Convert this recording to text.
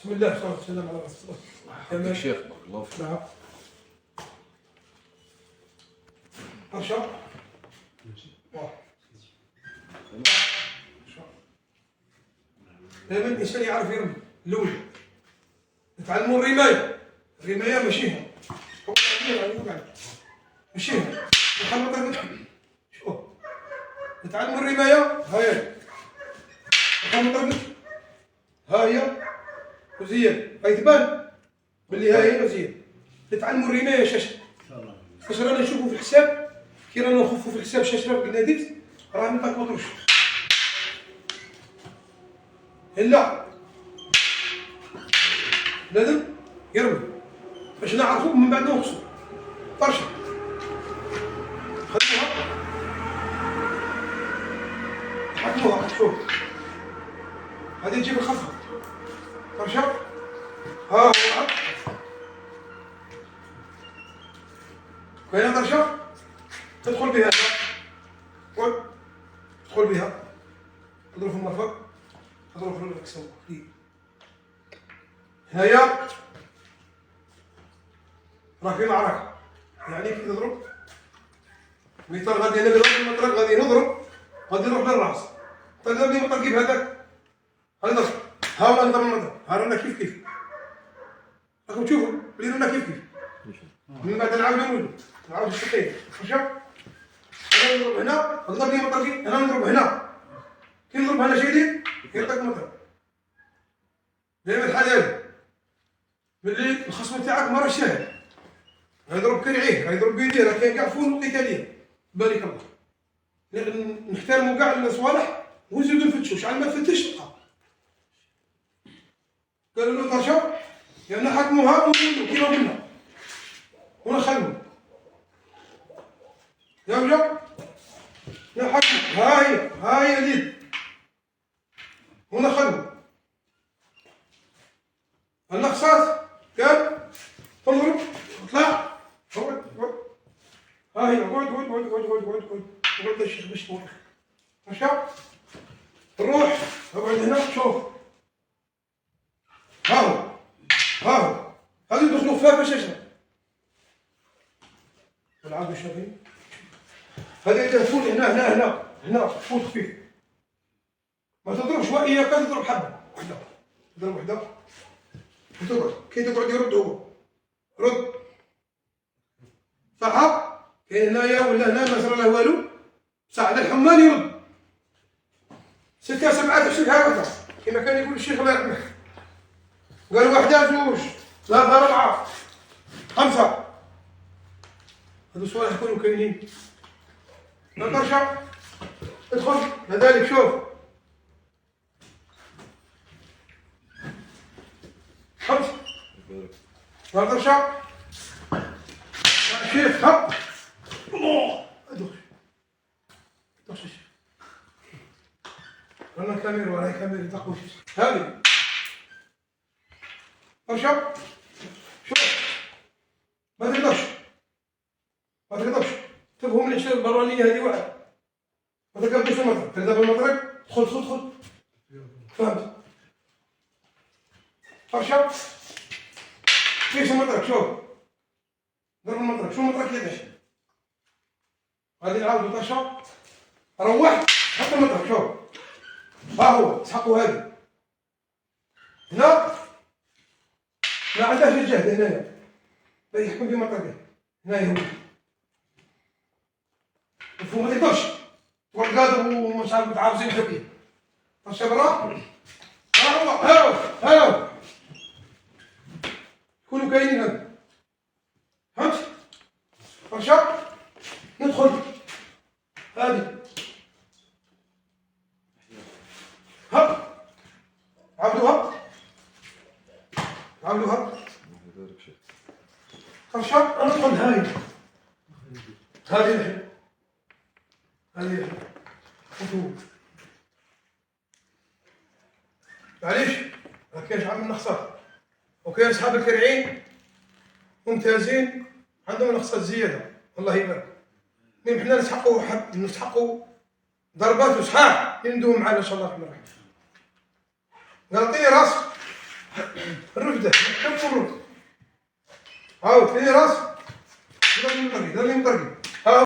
بسم الله والصلاة والسلام على رسول الله. يا شيخ بارك الله فيك. نعم. أرشا. دائما الإنسان يعرف يرمي الأول. نتعلموا الرماية. الرماية ماشيها. ماشيها. نخلط شوف. نتعلموا الرماية هاي. نخلط ها هي وزياد. غيتبان باللي ها هي وزياد. نتعلموا الرماية شاشة. فاش رانا نشوفوا في الحساب كي رانا نخفوا في الحساب شاشة قلنا ديت راه ما تاكلوش. لا لازم يرمي باش نعرفوا من بعد نقصوا طرشه. خذوها حكموها. شوف هذه تجيب الخفه طرشه. ها هو كاينه طرشه تدخل بها تدخل بها تضرب في المرفق تضرب في الكسوه. هيا راه في معركة يعني كي تضرب مثال غادي انا نضرب المطرق غادي نضرب غادي نروح للراس تقدر لي المطرق كيف هذاك هذا ضرب ها هو نضرب المطرق ها رانا كيف راكم تشوفوا بلي رانا كيف من بعد نعاودو نولو نعاودو الشقين شوف انا نضرب هنا نضرب لي المطرق انا نضرب هنا كي نضرب هنا شي يدير يعطيك المطرق. دائما الحذر ملي الخصم تاعك ما راهش ساهل غيضرب كرعيه غيضرب بيديه راه كاين كاع فنون قتاليه بارك الله. نحترموا كاع الصوالح ونزيدو نفتشوا شحال ما تفتش تلقى. قالوا له طرشه لان حكموها ونقولوا كيما قلنا ونخلوا يا وجا يا حكم ها هي اليد ونخلوا النقصات كان تضرب اطلع اقعد ها هي اقعد الشيخ باش تروح ماشي نروح اقعد هنا شوف ها هو هذو يدخلوا فيها باش يشرب والعاب الشافعي هذا اذا تفوت هنا فوت خفيف ما تضربش واياك تضرب حبه وحده تضرب وحده وتقعد كي تقعد يرد هو رد صح كاين هنايا ولا هنا ما صرا له والو بصح على الحمال يرد 6 7 تمسك هكذا كما كان يقول الشيخ الله يرحمه قال وحده زوج 3 4 5 هذو الصوالح يكونوا كاينين لا طرشه ادخل كذلك شوف 5 لا طرشه شيخ هب الله ادخل ادخل رانا كاميرا وراي كاميرا تقوش هذه طرشه شوف ما تقدرش تفهم من الاشياء البرانيه هذه واحد ما تقدرش المطرق تقدر بالمطرق دخل فهمت طرشه كيف المطرق شوف ضرب المطرق شو المطرق يدش غادي نعاودو طرشه روح حط المطرق شوف ها هو تسحقوا هذه هنا ما عندهاش الجهد هنايا لا يحكم في مطرقه هنايا هو مفهوم ما تقدرش تقعد قادر ومش عارف متعارضين فيه طرشه برا ها هو كونوا كاينين هنا فهمت طرشه ندخل هذه هب عاودوها طرشه ندخل هذه الحين معليش راه كاين شحال من نقصات وكاين اصحاب الكرعين ممتازين عندهم نقصات زياده الله يبارك. المهم حنا نسحقوا ضربات وصحاح يندوم معنا ان شاء الله الرحمن الرحيم. نعطيه راسك الرفدة كم الرفد. هاو فين راس؟ ده اللي مطرقي، ده اللي مطرقي.